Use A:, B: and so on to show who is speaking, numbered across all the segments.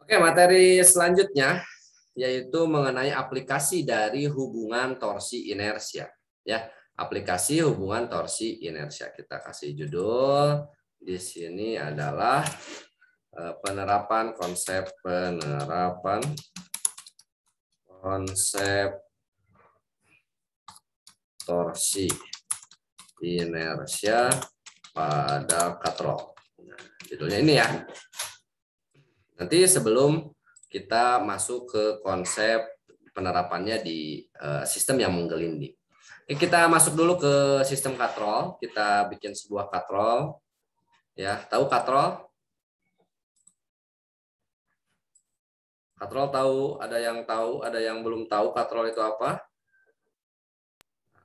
A: Oke, materi selanjutnya yaitu mengenai aplikasi dari hubungan torsi inersia. Ya, aplikasi hubungan torsi inersia. Kita kasih judul di sini adalah konsep torsi inersia pada katrol. Nah, judulnya ini ya. Nanti sebelum kita masuk ke konsep penerapannya di sistem yang menggelinding. Kita masuk dulu ke sistem katrol. Kita bikin sebuah katrol. Ya, tahu katrol? Katrol tahu? Ada yang tahu? Ada yang belum tahu katrol itu apa?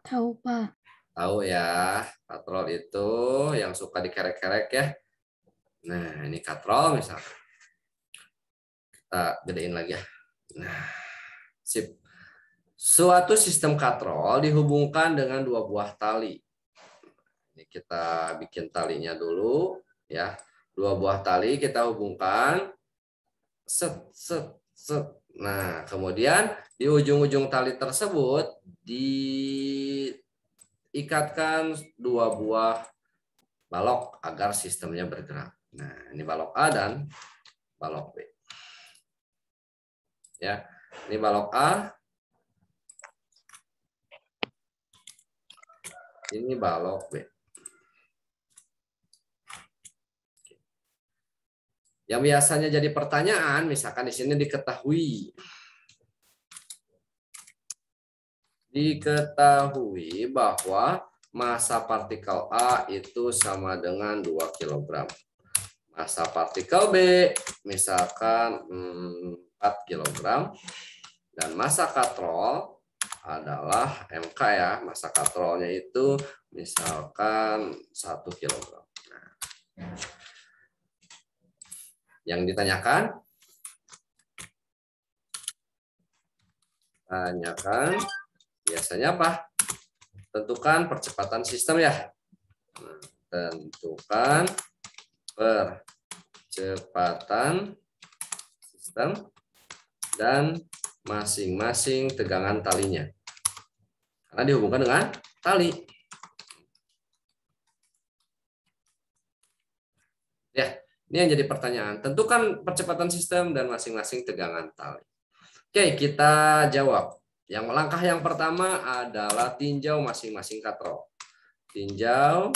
B: Tahu, Pak.
A: Tahu ya. Katrol itu yang suka dikerek-kerek ya. Nah, ini katrol misalnya. Kita gedein lagi ya. Nah, sip. Suatu sistem katrol dihubungkan dengan dua buah tali. Ini kita bikin talinya dulu ya. Dua buah tali kita hubungkan. Set, set, set. Nah, kemudian di ujung-ujung tali tersebut diikatkan dua buah balok agar sistemnya bergerak. Nah, ini balok A dan balok B. Ya, ini balok A. Ini balok B. Yang biasanya jadi pertanyaan, misalkan di sini diketahui bahwa massa partikel A itu sama dengan 2 kg. Massa partikel B misalkan 4 kg. Dan massa katrol adalah MK ya. Massa katrolnya itu misalkan 1 kg. Nah, yang ditanyakan biasanya apa? Tentukan percepatan sistem ya. Nah, tentukan percepatan sistem dan masing-masing tegangan talinya. Karena dihubungkan dengan tali. Ya, ini yang jadi pertanyaan. Tentukan percepatan sistem dan masing-masing tegangan tali. Oke, kita jawab. Langkah yang pertama adalah tinjau masing-masing katrol. Tinjau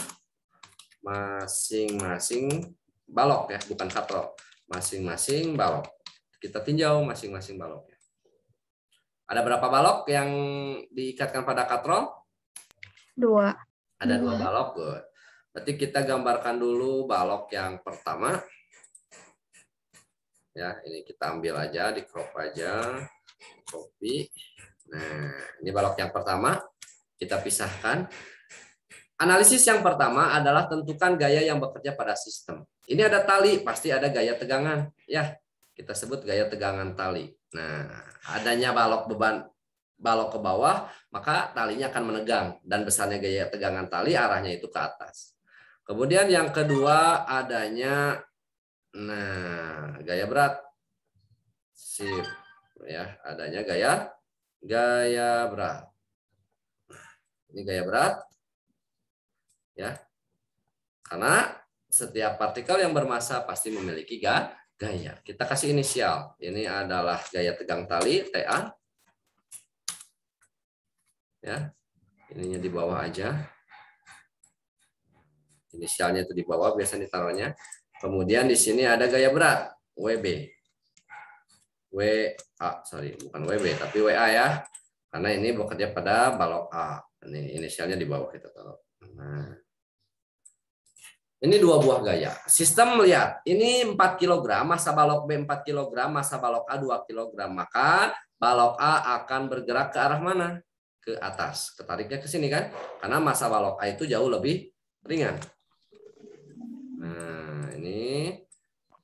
A: masing-masing balok ya, bukan katrol. Masing-masing balok. Kita tinjau masing-masing baloknya. Ada berapa balok yang diikatkan pada katrol?
B: 2.
A: Ada 2 balok. Good. Berarti kita gambarkan dulu balok yang pertama. Ya, ini kita ambil aja, di crop aja. Copy. Nah, ini balok yang pertama. Kita pisahkan. Analisis yang pertama adalah tentukan gaya yang bekerja pada sistem. Ini ada tali, pasti ada gaya tegangan. Ya, kita sebut gaya tegangan tali. Nah, adanya balok ke bawah, maka talinya akan menegang. Dan besarnya gaya tegangan tali arahnya itu ke atas. Kemudian yang kedua adanya gaya berat. Sip. Ya, adanya gaya berat. Ini gaya berat. Ya. Karena setiap partikel yang bermassa pasti memiliki gaya. Kita kasih inisial. Ini adalah gaya tegang tali TA. Ya. Ininya di bawah aja. Inisialnya itu di bawah biasanya ditaruhnya. Kemudian di sini ada gaya berat WB. Bukan WB tapi WA ya. Karena ini bekerja pada balok A. Ini inisialnya di bawah kita taruh. Nah. Ini 2 buah gaya. Sistem melihat, ini 4 kg, massa balok B 4 kg, massa balok A 2 kg. Maka balok A akan bergerak ke arah mana? Ke atas. Ketariknya ke sini kan? Karena massa balok A itu jauh lebih ringan. Nah, ini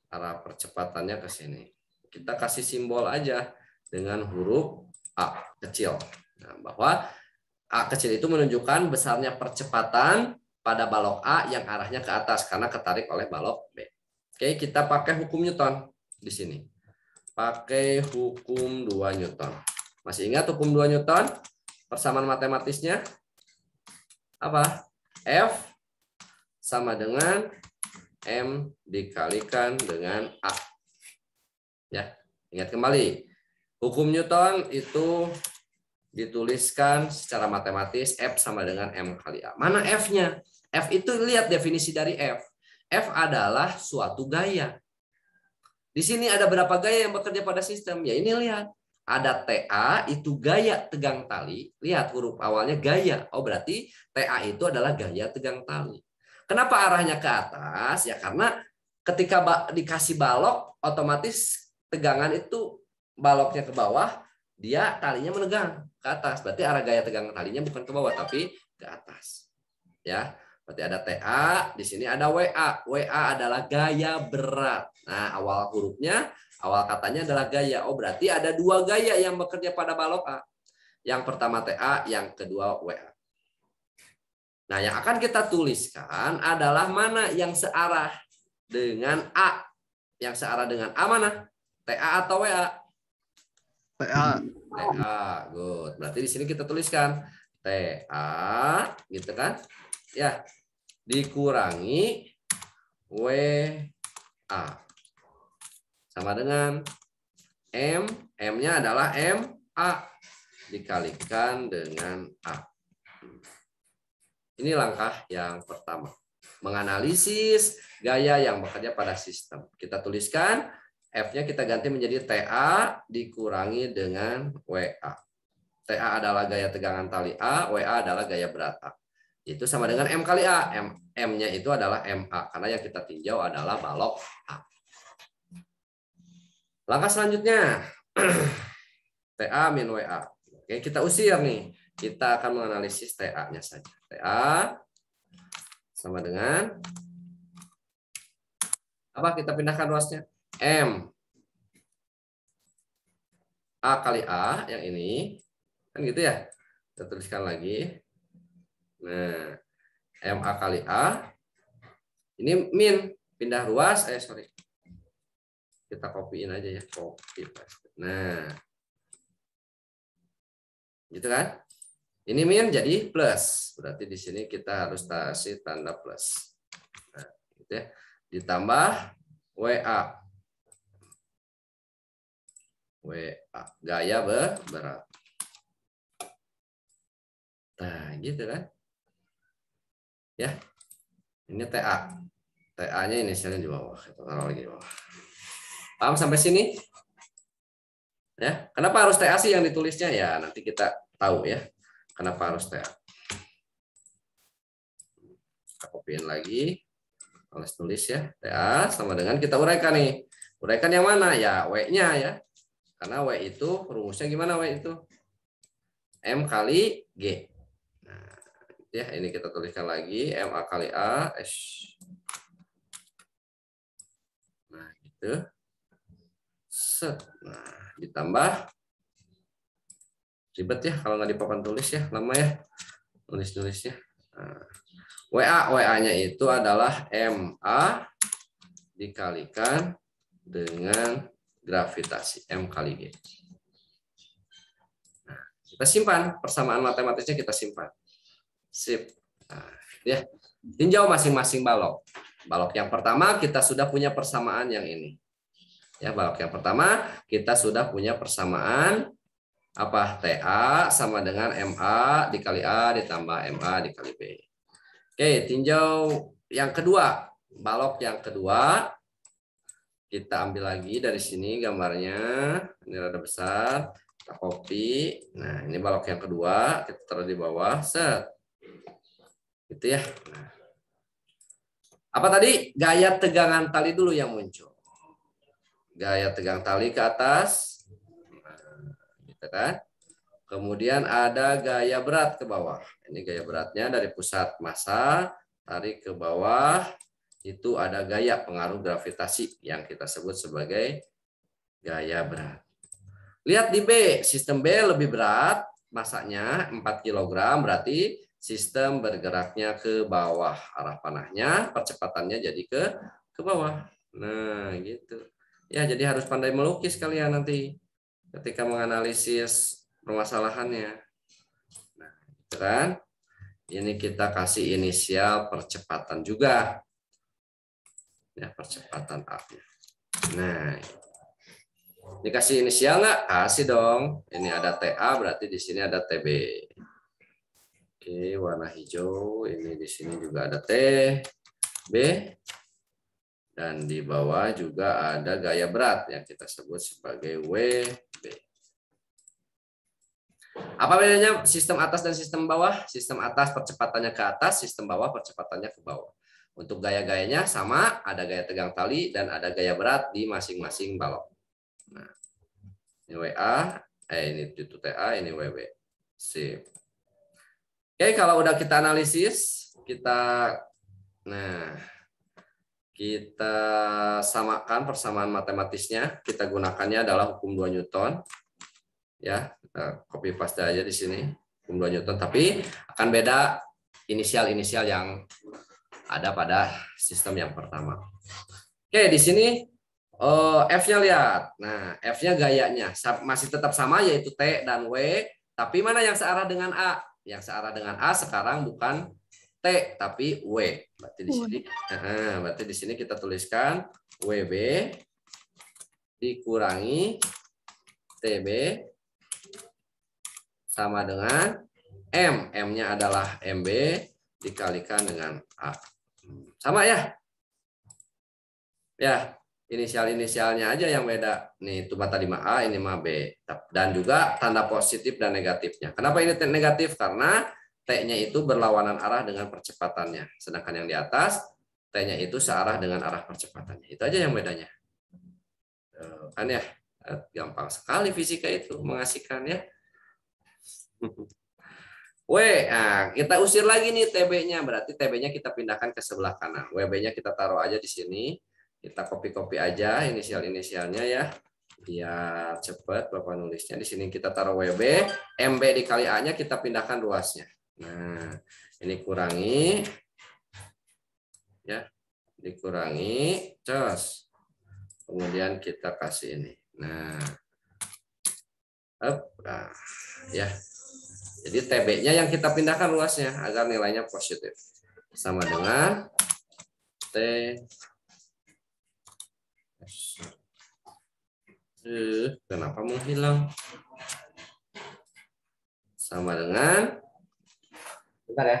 A: arah percepatannya ke sini. Kita kasih simbol aja dengan huruf A kecil. Nah, bahwa A kecil itu menunjukkan besarnya percepatan pada balok A yang arahnya ke atas karena ketarik oleh balok B. Oke, kita pakai hukum Newton di sini. pakai hukum 2 Newton. Masih ingat hukum 2 Newton? Persamaan matematisnya apa? F sama dengan M dikalikan dengan A. Ya, ingat kembali. Hukum Newton itu dituliskan secara matematis F sama dengan M kali A. Mana F-nya? F itu lihat definisi dari F. F adalah suatu gaya. Di sini ada berapa gaya yang bekerja pada sistem? Ya ini lihat. Ada TA itu gaya tegang tali. Lihat huruf awalnya gaya. Oh berarti TA itu adalah gaya tegang tali. Kenapa arahnya ke atas? Ya karena ketika dikasih balok, otomatis tegangan itu baloknya ke bawah, dia talinya menegang ke atas. Berarti arah gaya tegang talinya bukan ke bawah tapi ke atas. Ya, berarti ada TA, di sini ada WA. WA adalah gaya berat. Nah, awal hurufnya, awal katanya adalah gaya. Oh, berarti ada 2 gaya yang bekerja pada balok A. Yang pertama TA, yang kedua WA. Nah, yang akan kita tuliskan adalah mana yang searah dengan A. Yang searah dengan A mana? TA atau WA?
B: TA.
A: TA, good. Berarti di sini kita tuliskan TA, gitu kan? Ya, dikurangi WA. Sama dengan M, M-nya adalah MA dikalikan dengan A. Ini langkah yang pertama. Menganalisis gaya yang bekerja pada sistem. Kita tuliskan, F-nya kita ganti menjadi TA dikurangi dengan WA. TA adalah gaya tegangan tali A, WA adalah gaya berat A. Itu sama dengan M kali A. M-nya itu adalah MA, karena yang kita tinjau adalah balok A. Langkah selanjutnya, TA min WA. Oke, kita usir nih. Kita akan menganalisis TA-nya saja. TA sama dengan, apa kita pindahkan ruasnya? M. A kali A, yang ini. Kan gitu ya. Kita tuliskan lagi. Nah, MA kali A. Ini min, pindah ruas. Sorry. Kita copyin aja ya. Copy. Nah. Gitu kan? Ini min jadi plus. Berarti di sini kita harus kasih tanda plus. Nah, gitu ya. Ditambah WA. WA. Gaya berat. Nah, gitu kan? Ya. Ini TA. TA-nya inisialnya di bawah. Kita taruh lagi di bawah. Paham sampai sini? Ya, kenapa harus TA sih yang ditulisnya? Ya, nanti kita tahu ya. Kenapa harus TA? Kita copyin lagi. Tulis ya. TA sama dengan kita uraikan nih. Uraikan yang mana? Ya, W-nya ya. Karena W itu rumusnya gimana W itu? M kali G. Nah, ya ini kita tuliskan lagi MA kali A. Nah, gitu. Set. Nah, ditambah ribet ya kalau nggak di papan tulis ya, lama ya nulis-nulisnya. Nah, WA-nya itu adalah MA dikalikan dengan gravitasi M kali G. Nah, kita simpan persamaan matematisnya, kita simpan. Sip. Nah, ya, tinjau masing-masing balok. Balok yang pertama kita sudah punya persamaan yang ini. Ya, balok yang pertama kita sudah punya persamaan apa? TA sama dengan MA dikali A ditambah MA dikali B. Oke, tinjau yang kedua. Balok yang kedua kita ambil lagi dari sini gambarnya. Ini rada besar. Kita copy. Nah, ini balok yang kedua, kita taruh di bawah. Set. Gitu ya. Nah. Apa tadi? Gaya tegangan tali dulu yang muncul. Gaya tegang tali ke atas. Nah, gitu kan? Kemudian ada gaya berat ke bawah. Ini gaya beratnya dari pusat massa tarik ke bawah. Itu ada gaya pengaruh gravitasi yang kita sebut sebagai gaya berat. Lihat di B, sistem B lebih berat, massanya 4 kg, berarti sistem bergeraknya ke bawah. Arah panahnya, percepatannya jadi ke bawah. Nah, gitu. Ya, jadi harus pandai melukis kalian nanti ketika menganalisis permasalahannya. Nah, gitu kan? Ini kita kasih inisial percepatan juga. Ya, percepatan A. Nah, dikasih inisial nggak? Kasih dong. Ini ada TA, berarti di sini ada TB. Oke, warna hijau. Ini di sini juga ada TB. Dan di bawah juga ada gaya berat yang kita sebut sebagai WB. Apa bedanya sistem atas dan sistem bawah? Sistem atas percepatannya ke atas, sistem bawah percepatannya ke bawah. Untuk gaya-gayanya sama, ada gaya tegang tali dan ada gaya berat di masing-masing balok. Nah, ini WA, ini itu TA, ini WB. Sip. Oke, kalau udah kita analisis, kita samakan persamaan matematisnya. Kita gunakannya adalah hukum 2 Newton. Ya, kita copy paste aja di sini hukum 2 Newton, tapi akan beda inisial-inisial yang ada pada sistem yang pertama. Oke, di sini F-nya lihat. Nah, F-nya gayanya masih tetap sama yaitu T dan W, tapi mana yang searah dengan A? Yang searah dengan A sekarang bukan T tapi W. Berarti di sini kita tuliskan WB dikurangi TB sama dengan M. M-nya adalah MB dikalikan dengan A. Sama ya? Ya, inisial-inisialnya aja yang beda. Nih, itu tadi mah A, ini mah B. Dan juga tanda positif dan negatifnya. Kenapa ini negatif? Karena T-nya itu berlawanan arah dengan percepatannya. Sedangkan yang di atas, T-nya itu searah dengan arah percepatannya. Itu aja yang bedanya. Kan ya, gampang sekali fisika itu, mengasihkan ya. Nah, kita usir lagi nih TB-nya. Berarti TB-nya kita pindahkan ke sebelah kanan. WB-nya kita taruh aja di sini. Kita copy-copy aja inisial-inisialnya ya. Biar cepat Bapak nulisnya. Di sini kita taruh WB. MB dikali A-nya kita pindahkan ruasnya. Nah, ini kurangi. Ya, dikurangi. Cos. Kemudian kita kasih ini. Nah, ya. Jadi TB-nya yang kita pindahkan luasnya agar nilainya positif. Sama dengan T. Kenapa menghilang? Sama dengan, bentar ya.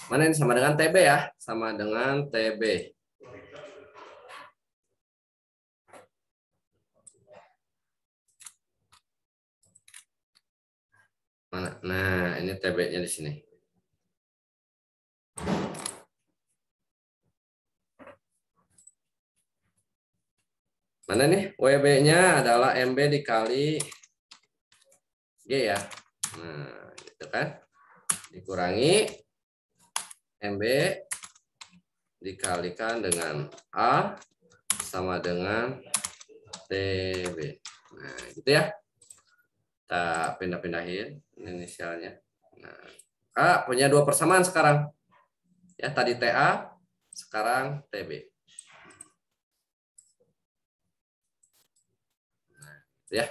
A: Mana ini sama dengan TB ya? Sama dengan TB. Mana? Nah, ini TB-nya di sini. Mana nih? WB-nya adalah MB dikali G ya. Nah, gitu kan. Dikurangi MB dikalikan dengan A sama dengan TB. Nah, gitu ya. Kita pindah-pindahin inisialnya. Nah, punya 2 persamaan sekarang. Ya, tadi TA, sekarang TB. Nah, ya.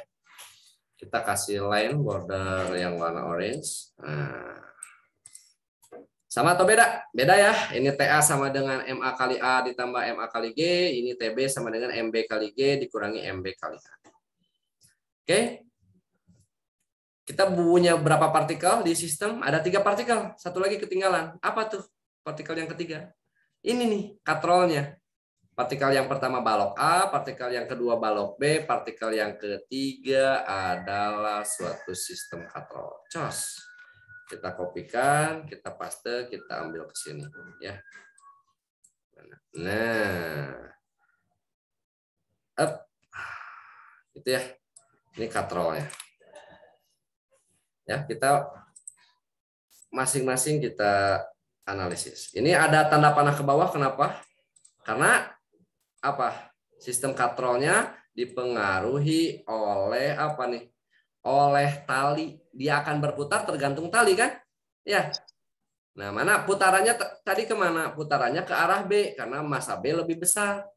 A: Kita kasih line border yang warna orange. Nah, sama atau beda? Beda ya. Ini TA sama dengan MA kali A ditambah MA kali G. Ini TB sama dengan MB kali G dikurangi MB kali A. Oke. Kita punya berapa partikel di sistem? Ada 3 partikel. Satu lagi ketinggalan. Apa tuh partikel yang ketiga? Ini nih katrolnya. Partikel yang pertama balok A, partikel yang kedua balok B, partikel yang ketiga adalah suatu sistem katrol. Cos. Kita kopikan, kita paste, kita ambil ke sini ya. Nah. Itu ya. Ini katrolnya. Ya, kita masing-masing kita analisis. Ini ada tanda panah ke bawah, kenapa? Karena apa? Sistem katrolnya dipengaruhi oleh apa nih? Oleh tali. Dia akan berputar tergantung tali kan? Ya. Nah, mana putarannya tadi kemana? Putarannya ke arah B karena massa B lebih besar.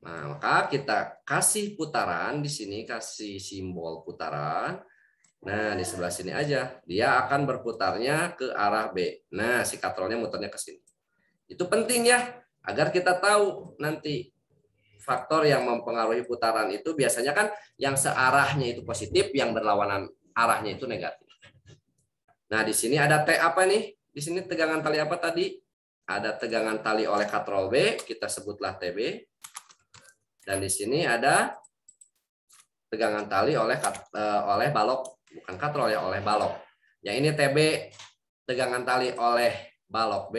A: Nah, maka kita kasih putaran di sini, kasih simbol putaran. Nah, di sebelah sini aja. Dia akan berputarnya ke arah B. Nah, si katrolnya muternya ke sini. Itu penting ya, agar kita tahu nanti faktor yang mempengaruhi putaran itu biasanya kan yang searahnya itu positif, yang berlawanan arahnya itu negatif. Nah, di sini ada T apa nih? Di sini tegangan tali apa tadi? Ada tegangan tali oleh katrol B, kita sebutlah TB. Dan di sini ada tegangan tali oleh balok, bukan katrol ya, oleh balok. Yang ini TB, tegangan tali oleh balok B,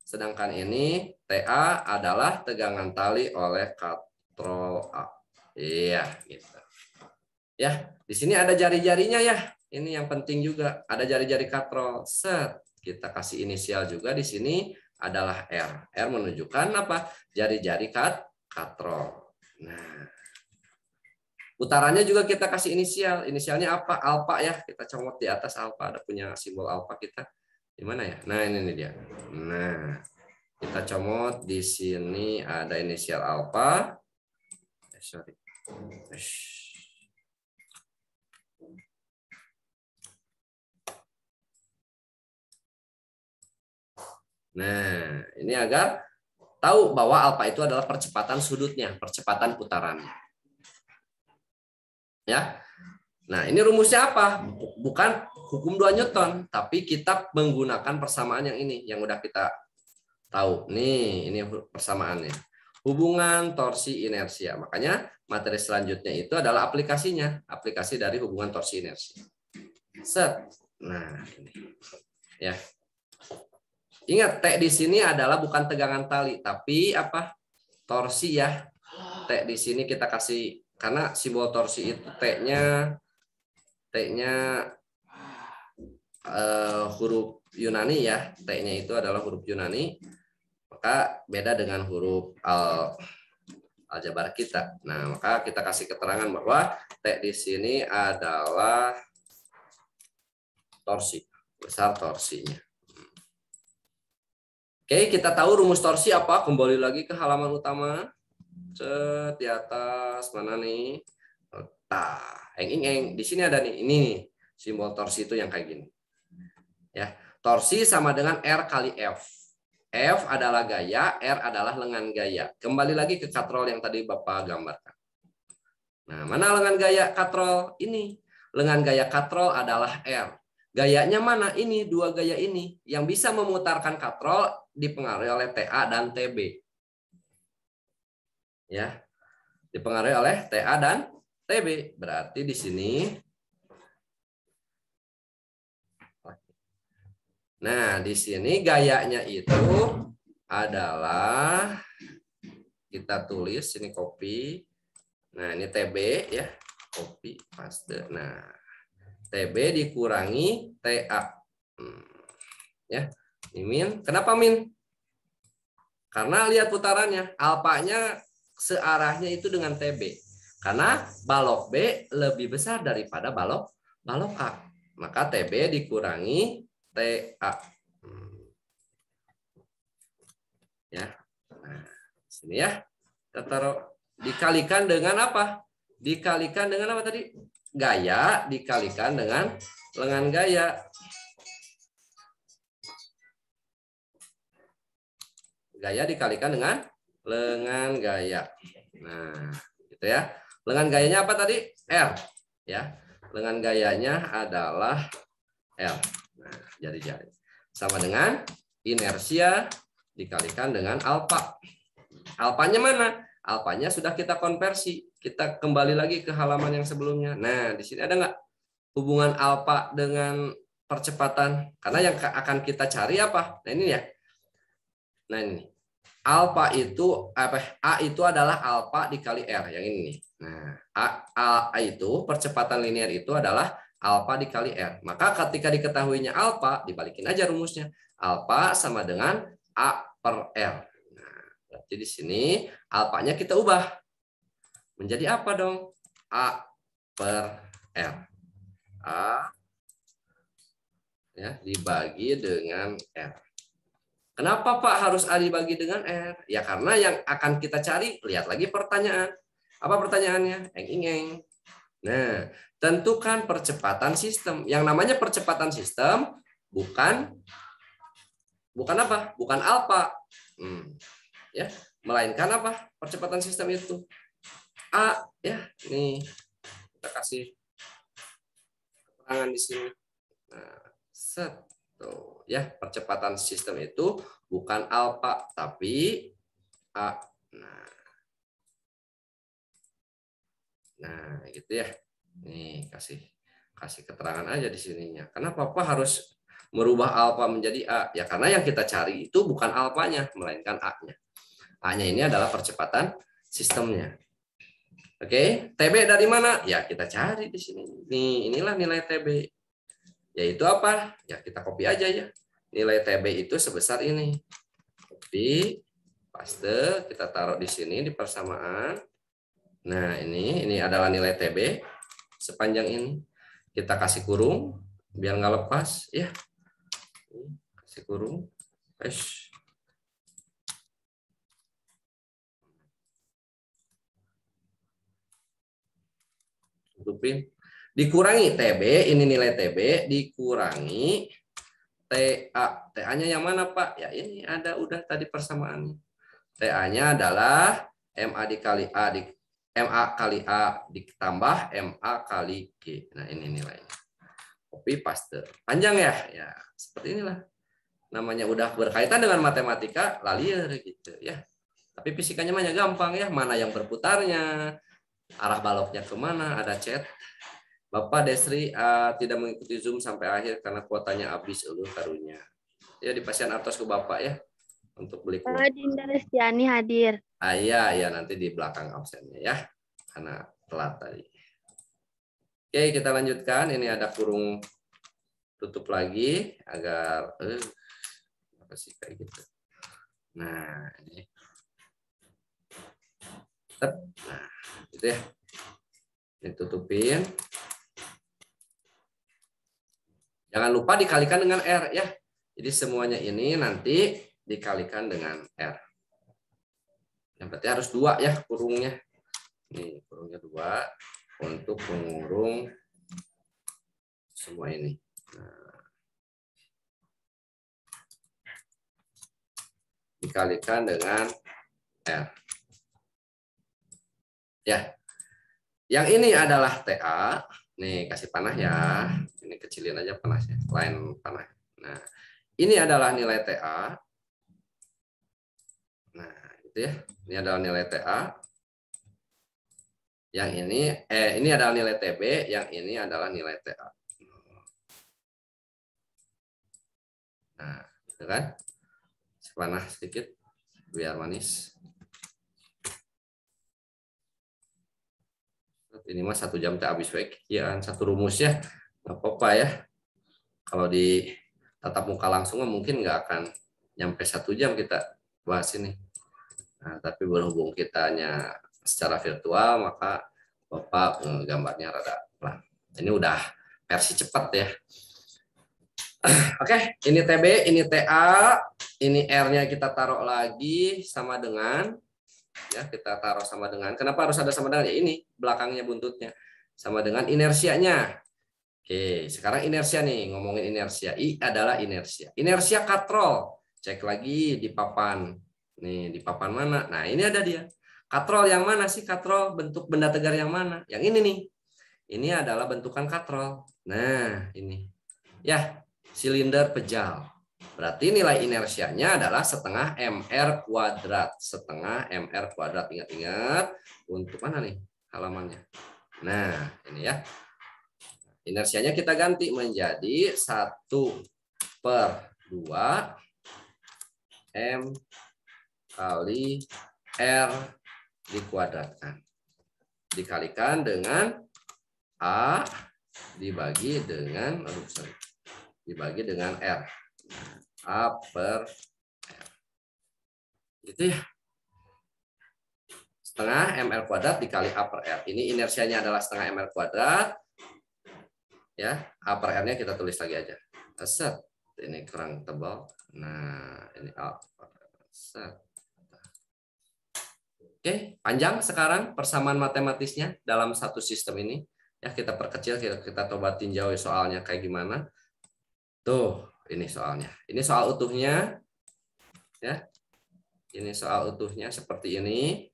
A: sedangkan ini TA adalah tegangan tali oleh katrol A. Iya, gitu. Ya, di sini ada jari-jarinya ya. Ini yang penting juga, ada jari-jari katrol. Set, kita kasih inisial juga di sini adalah R. R menunjukkan apa? Jari-jari katrol. Nah, putarannya juga kita kasih inisial. Inisialnya apa? Alfa ya. Kita comot di atas alfa. Ada punya simbol alfa kita. Di mana ya? Nah, ini nih dia. Nah, kita comot di sini ada inisial alfa. Sorry. Nah, ini agar tahu bahwa alfa itu adalah percepatan sudutnya, percepatan putarannya. Ya. Nah, ini rumusnya apa? Bukan hukum 2 Newton, tapi kita menggunakan persamaan yang ini yang udah kita tahu. Nih, ini persamaannya. Hubungan torsi inersia. Makanya materi selanjutnya itu adalah aplikasinya, aplikasi dari hubungan torsi inersia. Set. Nah, ini. Ya. Ingat, T di sini adalah bukan tegangan tali, tapi apa? Torsi ya. T di sini kita kasih karena simbol torsi itu T-nya huruf Yunani ya. T-nya itu adalah huruf Yunani. Maka beda dengan huruf aljabar kita. Nah, maka kita kasih keterangan bahwa T di sini adalah torsi, besar torsinya. Oke, kita tahu rumus torsi apa? Kembali lagi ke halaman utama. Set, di atas mana nih? Di sini ada nih. Ini nih, simbol torsi itu yang kayak gini. Ya, torsi sama dengan R kali F. F adalah gaya, R adalah lengan gaya. Kembali lagi ke katrol yang tadi Bapak gambarkan. Nah, mana lengan gaya katrol? Ini. Lengan gaya katrol adalah R. Gayanya mana? Ini, dua gaya ini. Yang bisa memutarkan katrol dipengaruhi oleh TA dan TB. Ya. Dipengaruhi oleh TA dan TB. Berarti di sini. Nah, di sini gayanya itu adalah kita tulis ini copy. Nah, ini TB ya. Copy paste. Nah, TB dikurangi TA. Ya. Ini min. Kenapa min? Karena lihat putarannya, alfanya searahnya itu dengan TB. Karena balok B lebih besar daripada balok A. Maka TB dikurangi TA. Ya. Nah, sini ya. Kita taruh dikalikan dengan apa? Dikalikan dengan apa tadi? Gaya dikalikan dengan lengan gaya. Gaya dikalikan dengan lengan gaya. Nah, gitu ya. Lengan gayanya apa tadi? R. Ya. Lengan gayanya adalah L. Nah, jadi sama dengan inersia dikalikan dengan alfa. Alfanya mana? Alfanya sudah kita konversi. Kita kembali lagi ke halaman yang sebelumnya. Nah, di sini ada nggak hubungan alfa dengan percepatan? Karena yang akan kita cari apa? Nah, ini ya. Nah, ini. Alfa itu apa? A itu adalah alfa dikali R yang ini nih. Nah, A itu percepatan linear itu adalah alfa dikali R. Maka ketika diketahuinya alfa, dibalikin aja rumusnya. Alfa sama dengan A per R. Nah, berarti di sini alfanya kita ubah. Menjadi apa dong? A per R. A ya, dibagi dengan R. Kenapa Pak harus A dibagi dengan R? Ya karena yang akan kita cari, lihat lagi pertanyaan. Apa pertanyaannya? Eng-eng. Nah, tentukan percepatan sistem. Yang namanya percepatan sistem bukan apa? Bukan alfa. Ya, melainkan apa? Percepatan sistem itu A ya. Nih, kita kasih keterangan di sini. Nah, tuh ya, percepatan sistem itu bukan alfa tapi A. Nah, gitu ya. Nih, kasih keterangan aja di sininya. Kenapa Pak harus merubah alfa menjadi A? Ya karena yang kita cari itu bukan alfanya, melainkan A-nya. A-nya ini adalah percepatan sistemnya. Oke, TB dari mana? Ya kita cari di sini. Nih, inilah nilai TB. Yaitu apa? Ya kita copy aja ya. Nilai TB itu sebesar ini. Copy, paste, kita taruh di sini di persamaan. Nah, ini adalah nilai TB sepanjang ini. Kita kasih kurung biar nggak lepas ya. Kasih kurung. Tutupin. Dikurangi TB, ini nilai TB dikurangi TA. TA-nya yang mana, Pak? Ya ini ada udah tadi persamaannya. TA-nya adalah MA dikali A MA kali A ditambah MA kali G. Nah, ini nilainya. Copy paste. Panjang ya? Ya, seperti inilah. Namanya udah berkaitan dengan matematika, lalier gitu ya. Tapi fisikanya mah gampang ya. Mana yang berputarnya, arah baloknya kemana, ada chat. Bapak Desri tidak mengikuti Zoom sampai akhir karena kuotanya habis karunya. Ya dipasien atas ke Bapak ya untuk beli kuota.
C: Dinda Restiani hadir.
A: Iya, nanti di belakang absennya ya. Karena telat tadi. Oke, kita lanjutkan. Ini ada kurung tutup lagi agar apa sih kayak gitu. Nah, ini. Nah, gitu ya. Ditutupin. Jangan lupa dikalikan dengan R ya. Jadi semuanya ini nanti dikalikan dengan R. Yang berarti harus 2 ya kurungnya. Nih, kurungnya 2 untuk mengurung semua ini. Nah, dikalikan dengan R. Ya. Yang ini adalah TA. Nih, kasih panah ya. Ini kecilin aja panahnya, lain panah. Nah, ini adalah nilai TA. Nah, gitu ya. Ini adalah nilai TA. Yang ini adalah nilai TB, yang ini adalah nilai TA. Nah, gitu kan? Panah sedikit biar manis. Ini mah 1 jam teh habis ya, 1 rumus ya. Nggak apa-apa ya. Kalau di tatap muka langsung mungkin nggak akan nyampe 1 jam kita bahas ini. Nah, tapi berhubung kitanya secara virtual, maka Bapak gambarnya rada pelan. Ini udah versi cepat ya. Oke, ini TB, ini TA, ini R-nya kita taruh lagi sama dengan, ya kita taruh sama dengan. Kenapa harus ada sama dengan? Ya ini belakangnya buntutnya sama dengan inersianya. Oke, sekarang inersia nih, ngomongin inersia. I adalah inersia. Inersia katrol. Cek lagi di papan. Nih, di papan mana? Nah, ini ada dia. Katrol yang mana sih? Katrol bentuk benda tegar yang mana? Yang ini nih. Ini adalah bentukan katrol. Nah, ini. Ya, silinder pejal. Berarti nilai inersianya adalah setengah mr kuadrat. Setengah mr kuadrat. Ingat-ingat. Untuk mana nih halamannya? Nah, ini ya. Inersianya kita ganti menjadi 1/2 M kali R dikuadratkan. Dikalikan dengan A dibagi dengan R. A per R. Gitu ya. Setengah ml kuadrat dikali A per R. Ini inersianya adalah setengah ml kuadrat. Ya, A per R-nya kita tulis lagi aja. Set. Ini kurang tebal. Nah, ini A per R. Set. Oke, panjang sekarang persamaan matematisnya dalam satu sistem ini. Ya, kita perkecil, kita coba tinjau soalnya kayak gimana. Tuh, ini soalnya. Ini soal utuhnya. Ya. Ini soal utuhnya seperti ini.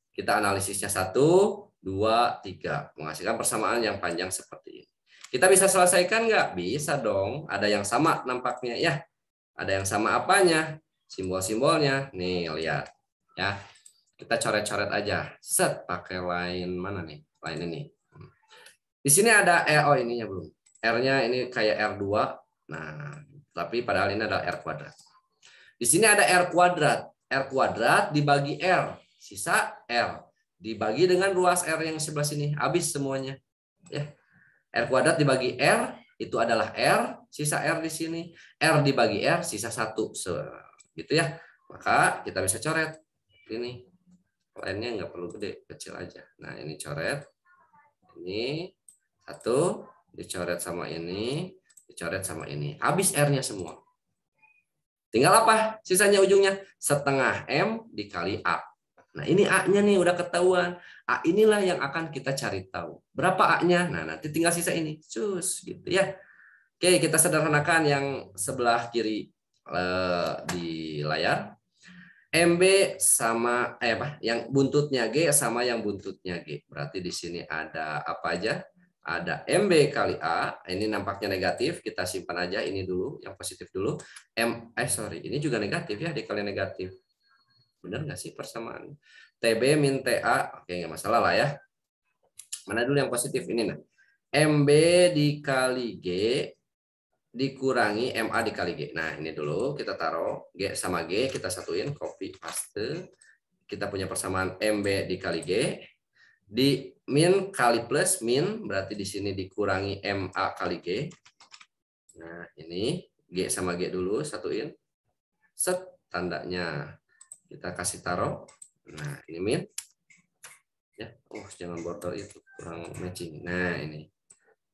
A: Kita analisisnya 1, 2, 3. Menghasilkan persamaan yang panjang seperti ini. Kita bisa selesaikan nggak? Bisa dong. Ada yang sama nampaknya ya. Ada yang sama apanya? Simbol-simbolnya. Nih, lihat. Ya. Kita coret-coret aja. Set, pakai line mana nih? Line ini. Di sini ada oh ininya belum. R-nya ini kayak R2. Nah, tapi padahal ini adalah R kuadrat. Di sini ada R kuadrat. R kuadrat dibagi R. Sisa R. Dibagi dengan ruas R yang sebelah sini. Habis semuanya. Ya. R kuadrat dibagi R, itu adalah R. Sisa R di sini. R dibagi R, sisa 1. Gitu ya. Maka kita bisa coret. Ini. Lainnya nggak perlu gede, kecil aja. Nah, ini coret. Ini 1. Dicoret sama ini. Dicoret sama ini. Habis R-nya semua. Tinggal apa? Sisanya ujungnya setengah M dikali A. Nah, ini A-nya nih udah ketahuan. A inilah yang akan kita cari tahu. Berapa A-nya? Nah, nanti tinggal sisa ini. Cus, gitu ya. Oke, kita sederhanakan yang sebelah kiri di layar. MB sama yang buntutnya G sama yang buntutnya G. Berarti di sini ada apa aja? Ada MB kali A, ini nampaknya negatif, kita simpan aja ini dulu, yang positif dulu. Ini juga negatif ya, dikali negatif. Benar nggak sih persamaan? TB min TA, oke nggak masalah lah ya. Mana dulu yang positif ini nah. MB dikali G dikurangi MA dikali G. Nah, ini dulu kita taruh G sama G, kita satuin, copy paste. Kita punya persamaan MB dikali G di min kali plus min, berarti di sini dikurangi MA kali G. Nah, ini G sama G dulu satuin. Set tandanya. Kita kasih taruh. Nah, ini min. Ya, jangan border itu kurang matching. Nah, ini.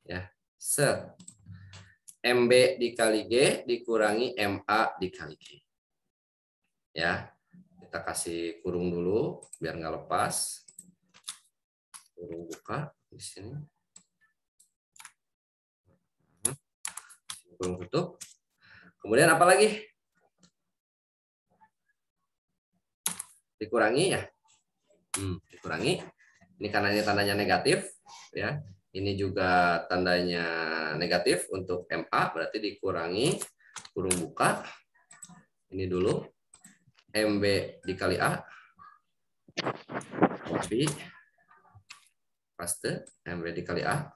A: Ya, set. MB dikali G dikurangi MA dikali G. Ya, kita kasih kurung dulu biar nggak lepas. Kurung buka di sini. Kurung tutup. Kemudian apa lagi? Dikurangi ya. Dikurangi. Ini karena ini tandanya negatif, ya. Ini juga tandanya negatif untuk MA, berarti dikurangi kurung buka. Ini dulu. MB dikali A. Copy. Paste. MB dikali A.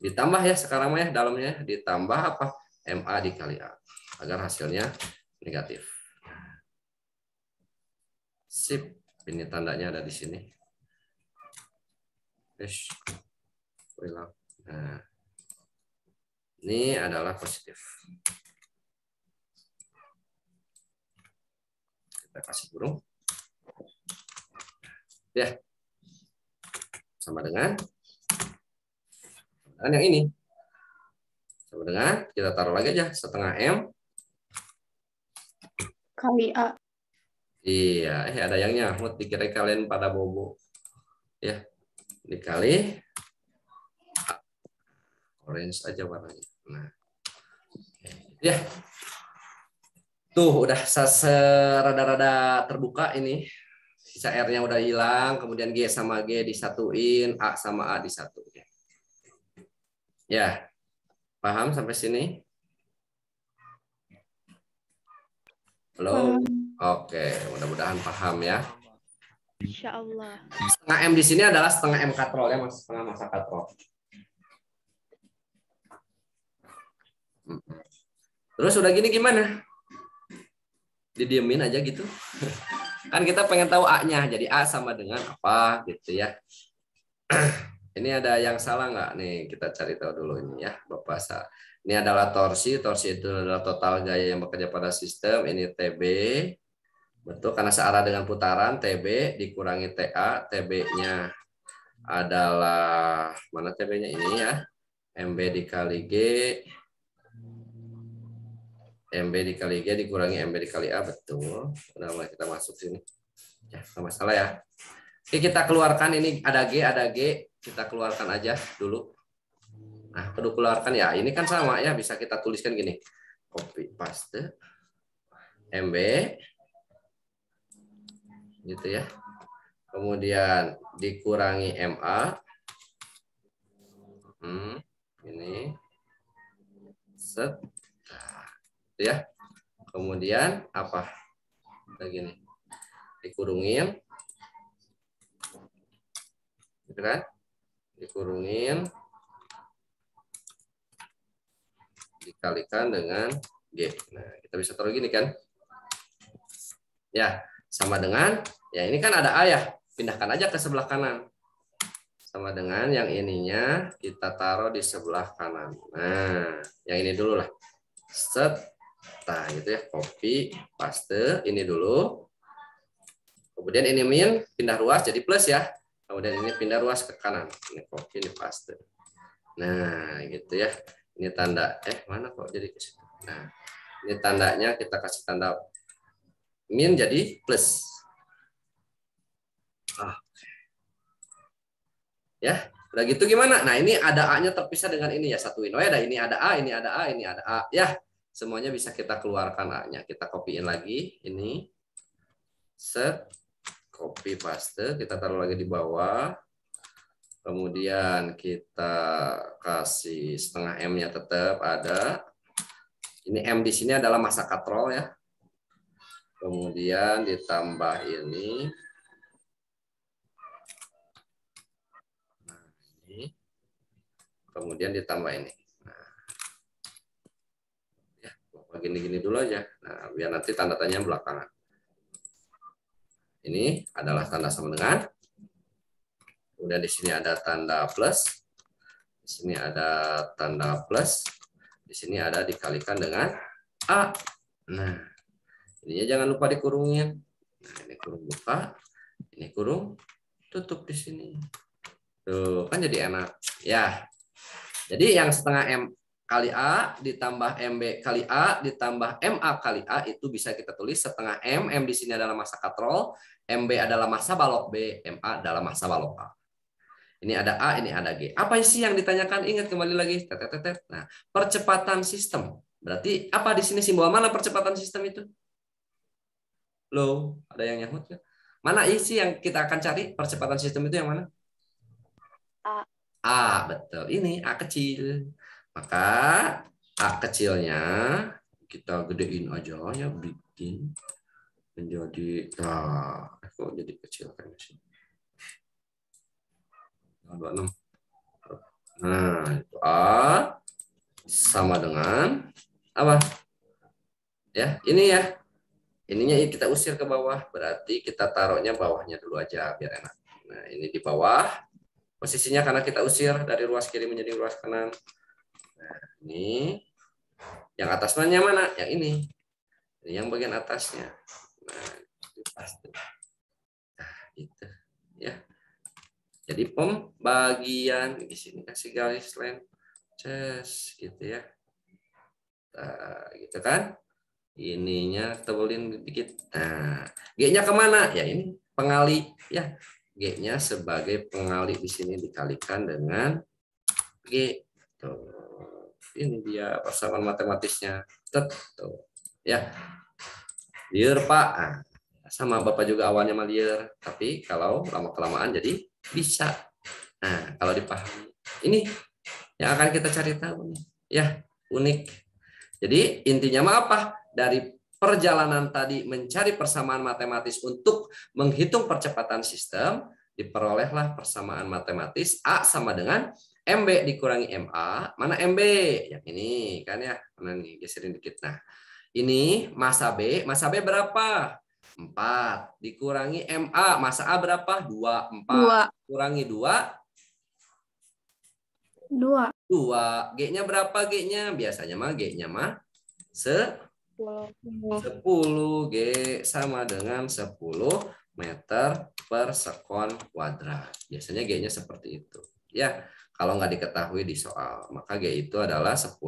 A: Ditambah ya sekarang ya dalamnya. Ditambah apa? MA dikali A. Agar hasilnya negatif. Sip. Ini tandanya ada di sini. Nah, ini adalah positif. Kita kasih kurung. Ya. Sama dengan yang ini. Sama dengan, kita taruh lagi aja, setengah M.
C: Kali A.
A: Iya, ada yang nyamut, dikira kalian pada bobo. Ya, dikali orange aja warnanya. Nah, ya, tuh udah rada-rada terbuka ini. Sisa R-nya udah hilang, kemudian G sama G disatuin, A sama A disatuin. Ya, paham sampai sini? Halo? Oke, mudah-mudahan paham ya.
C: Insya Allah.
A: Setengah M di sini adalah setengah M katrol ya, Mas, setengah massa katrol. Terus udah gini gimana? Didiemin aja gitu. Kan kita pengen tahu A-nya. Jadi A sama dengan apa gitu ya. Ini ada yang salah nggak? Nih kita cari tahu dulu ini ya, Bapak. Ini adalah torsi. Torsi itu adalah total gaya yang bekerja pada sistem. Ini TB. Betul, karena searah dengan putaran. TB dikurangi TA. TB-nya adalah, mana TB-nya ini ya? MB dikali G. MB dikali G dikurangi MB dikali A. Betul. Udah mulai kita masuk sini. Ya, nggak masalah ya. Oke, kita keluarkan ini ada G, ada G. Kita keluarkan aja dulu. Nah, perlu keluarkan ya. Ini kan sama ya, bisa kita tuliskan gini. Copy paste MB gitu ya. Kemudian dikurangi MA. Ini set. Nah, itu ya. Kemudian apa? Kayak gini. Dikurungin. Gitu kan? Dikurungin. Dikalikan dengan G. Nah, kita bisa taruh gini kan? Ya, sama dengan, ya ini kan ada A ya. Pindahkan aja ke sebelah kanan. Sama dengan yang ininya kita taruh di sebelah kanan. Nah, yang ini dulu lah. Set. Nah, gitu ya. Copy, paste. Ini dulu. Kemudian ini min, pindah ruas jadi plus ya. Kemudian ini pindah ruas ke kanan. Ini copy, ini paste. Nah, gitu ya. Ini tanda, mana kok jadi ke situ. Nah, ini tandanya kita kasih tanda min jadi plus. Ya, udah gitu gimana? Nah, ini ada A-nya terpisah dengan ini ya, satuin. Oh ya, ada ini ada A, ini ada A, ini ada A. Ya, semuanya bisa kita keluarkan A-nya. Kita copyin lagi ini. Set, copy paste, kita taruh lagi di bawah. Kemudian kita kasih setengah M-nya tetap ada. Ini M di sini adalah massa katrol ya. Kemudian ditambah ini. Nah, ini. Kemudian ditambah ini. Nah, ya, gini-gini dulu aja. Nah, biar nanti tanda tanya belakangan. Ini adalah tanda sama dengan. Kemudian di sini ada tanda plus. Di sini ada tanda plus. Di sini ada dikalikan dengan A. Nah, ininya jangan lupa dikurungin. Nah, ini kurung buka. Ini kurung tutup di sini. Tuh, kan jadi enak. Ya. Jadi yang setengah M kali A ditambah MB kali A ditambah MA kali A itu bisa kita tulis setengah M. M di sini adalah massa katrol. MB adalah massa balok B. MA adalah massa balok A. Ini ada A, ini ada G. Apa sih yang ditanyakan? Ingat kembali lagi. Nah, percepatan sistem. Berarti apa di sini simbol mana percepatan sistem itu? Loh, ada yang nyahut ya? Mana isi yang kita akan cari percepatan sistem itu yang mana?
C: A.
A: A, betul. Ini A kecil. Maka A kecilnya kita gedein aja ya, bikin menjadi kok jadi kecil kan di sini. 26. Nah, itu A sama dengan apa? Ya, ini ya. Ininya kita usir ke bawah, berarti kita taruhnya bawahnya dulu aja biar enak. Nah, ini di bawah. Posisinya karena kita usir dari ruas kiri menjadi ruas kanan. Nah, ini yang atasnya mana? Yang ini. Ini yang bagian atasnya. Nah, itu pasti. Nah, gitu. Ya. Jadi pembagian di sini kasih garis line, gitu ya. Nah, gitu kan? Ininya tebelin dikit. Nah, G-nya kemana? Ya ini pengali ya. G-nya sebagai pengali di sini dikalikan dengan G. Tuh. Ini dia persamaan matematisnya. Tuh. Ya. Liar Pak. Nah, sama Bapak juga awalnya mah liar, tapi kalau lama-kelamaan jadi bisa. Nah, kalau dipahami. Ini yang akan kita cari tahu nih. Ya, unik. Jadi intinya mah apa? Dari perjalanan tadi mencari persamaan matematis untuk menghitung percepatan sistem, diperolehlah persamaan matematis A sama dengan MB dikurangi MA. Mana MB? Yang ini kan ya. Mana nih? Geserin dikit. Nah, ini massa B. Massa B berapa? 4 dikurangi MA, massa A berapa? 2, 4 kurangi 2
C: 2.
A: 2. G-nya berapa G-nya? Biasanya mah G-nya mah 10. 10. G sama dengan 10 meter per sekon kuadrat. Biasanya G-nya seperti itu. Ya, kalau nggak diketahui di soal, maka G itu adalah 10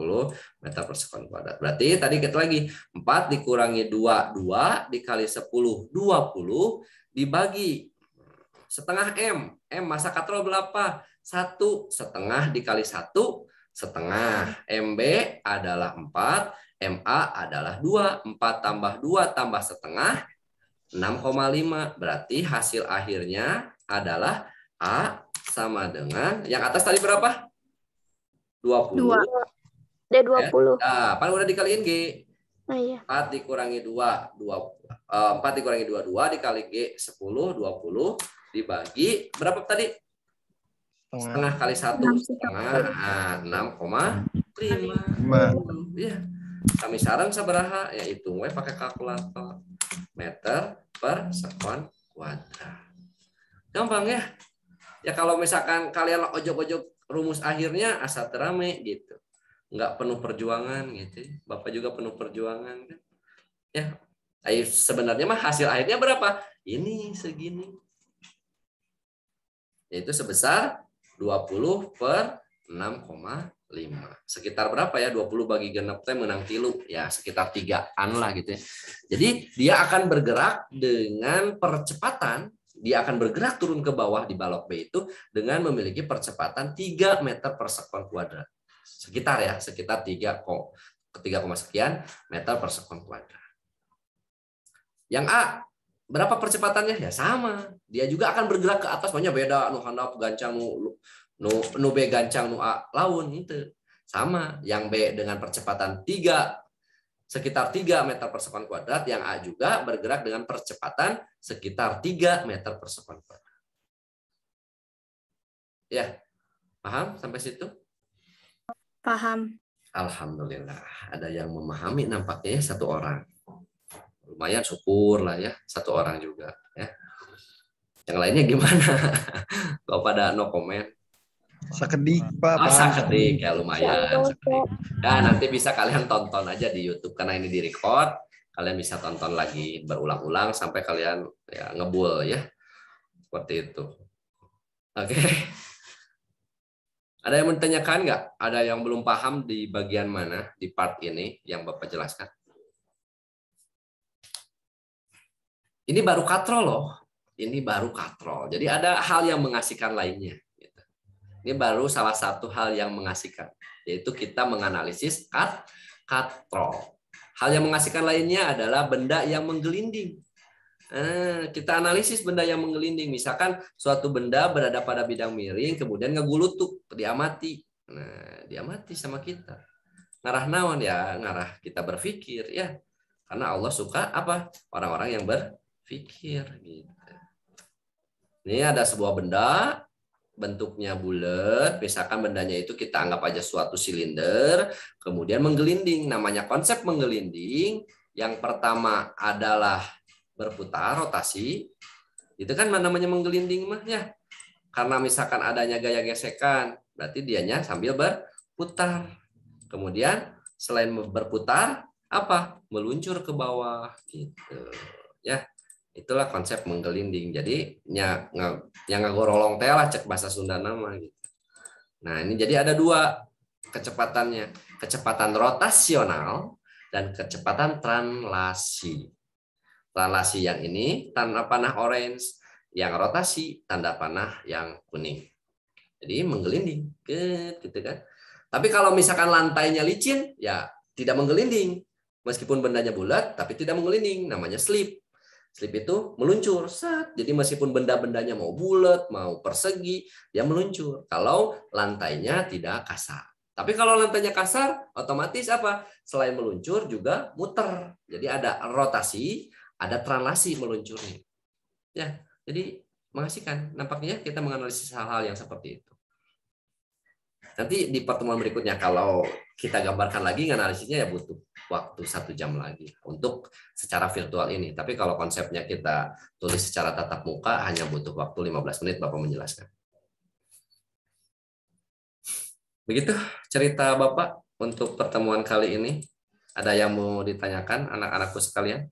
A: meter per sekon kuadrat. Berarti tadi kita lagi 4 dikurangi 2, 2 dikali 10, 20 dibagi setengah M. M masa katrol berapa? 1,5 dikali 1,5. MB adalah 4, MA adalah 2. 4 tambah 2 tambah setengah, 6,5. Berarti hasil akhirnya adalah A sama dengan, yang atas tadi berapa? 20.
C: D 20.
A: Nah, kan udah dikaliin G.
C: Oh iya.
A: 4 dikurangi 2, 4 dikurangi 2, 2 dikali G 10, 20 dibagi berapa tadi? Setengah kali 1, setengah, 6,5. Ya. Kami saran sabaraha, ya hitung we pakai kalkulator. Meter per sekon kuadrat. Gampang ya? Ya kalau misalkan kalian ojok-ojok rumus akhirnya asa terame gitu. Nggak penuh perjuangan gitu. Bapak juga penuh perjuangan kan. Ya. Sebenarnya mah hasil akhirnya berapa? Ini segini. Yaitu sebesar 20 per 6,5. Sekitar berapa ya? 20 bagi genep teh menang tilu. Ya sekitar 3-an lah gitu ya. Jadi dia akan bergerak dengan percepatan. Dia akan bergerak turun ke bawah di balok B itu dengan memiliki percepatan 3 meter per sekon kuadrat. Sekitar ya, sekitar 3, sekian meter per sekon kuadrat. Yang A, berapa percepatannya? Ya sama. Dia juga akan bergerak ke atas, banyak beda. Nu handap gancang, nu B gancang, nu A laun itu. Sama. Yang B dengan percepatan 3, sekitar 3 meter per sekon kuadrat. Yang A juga bergerak dengan percepatan sekitar 3 meter per sekon kuadrat. Ya, paham sampai situ?
C: Paham.
A: Alhamdulillah. Ada yang memahami nampaknya satu orang. Lumayan syukur lah ya, satu orang juga ya. Yang lainnya gimana? Kalau pada no comment.
B: Sakedik Pak.
A: Sakedik ya lumayan. Sakedik. Ya nanti bisa kalian tonton aja di YouTube karena ini di record. Kalian bisa tonton lagi berulang-ulang sampai kalian ya ngebul ya. Seperti itu. Oke. Ada yang menanyakan nggak? Ada yang belum paham di bagian mana di part ini yang Bapak jelaskan? Ini baru katrol loh. Ini baru katrol. Jadi ada hal yang mengasihkan lainnya. Ini baru salah satu hal yang mengasihkan. Yaitu kita menganalisis katrol. Hal yang mengasihkan lainnya adalah benda yang menggelinding. Kita analisis benda yang menggelinding. Misalkan suatu benda berada pada bidang miring, kemudian ngegulutuk, diamati. Nah, diamati sama kita. Ngarah naon ya, ngarah kita berpikir ya. Karena Allah suka apa? Orang-orang yang berpikir gitu. Ini ada sebuah benda bentuknya bulat, misalkan bendanya itu kita anggap aja suatu silinder, kemudian menggelinding. Namanya konsep menggelinding. Yang pertama adalah berputar, rotasi. Itu kan namanya menggelinding mah ya. Karena misalkan adanya gaya gesekan, berarti dianya sambil berputar. Kemudian selain berputar, apa? Meluncur ke bawah gitu. Ya. Itulah konsep menggelinding. Jadi yang ngagorolong teh lah cek bahasa Sunda nama gitu. Nah, ini jadi ada dua kecepatannya. Kecepatan rotasional dan kecepatan translasi. Translasi yang ini tanda panah orange, yang rotasi tanda panah yang kuning. Jadi menggelinding gitu kan. Tapi kalau misalkan lantainya licin, ya tidak menggelinding. Meskipun bendanya bulat tapi tidak menggelinding, namanya slip. Slip itu meluncur, set. Jadi meskipun benda-bendanya mau bulat, mau persegi, dia meluncur. Kalau lantainya tidak kasar. Tapi kalau lantainya kasar, otomatis apa? Selain meluncur juga muter. Jadi ada rotasi, ada translasi meluncurnya. Ya, jadi mengasihkan. Nampaknya kita menganalisis hal-hal yang seperti itu. Nanti di pertemuan berikutnya kalau kita gambarkan lagi, analisisnya ya butuh waktu 1 jam lagi untuk secara virtual ini. Tapi kalau konsepnya kita tulis secara tatap muka hanya butuh waktu 15 menit Bapak menjelaskan. Begitu cerita Bapak untuk pertemuan kali ini. Ada yang mau ditanyakan anak-anakku sekalian?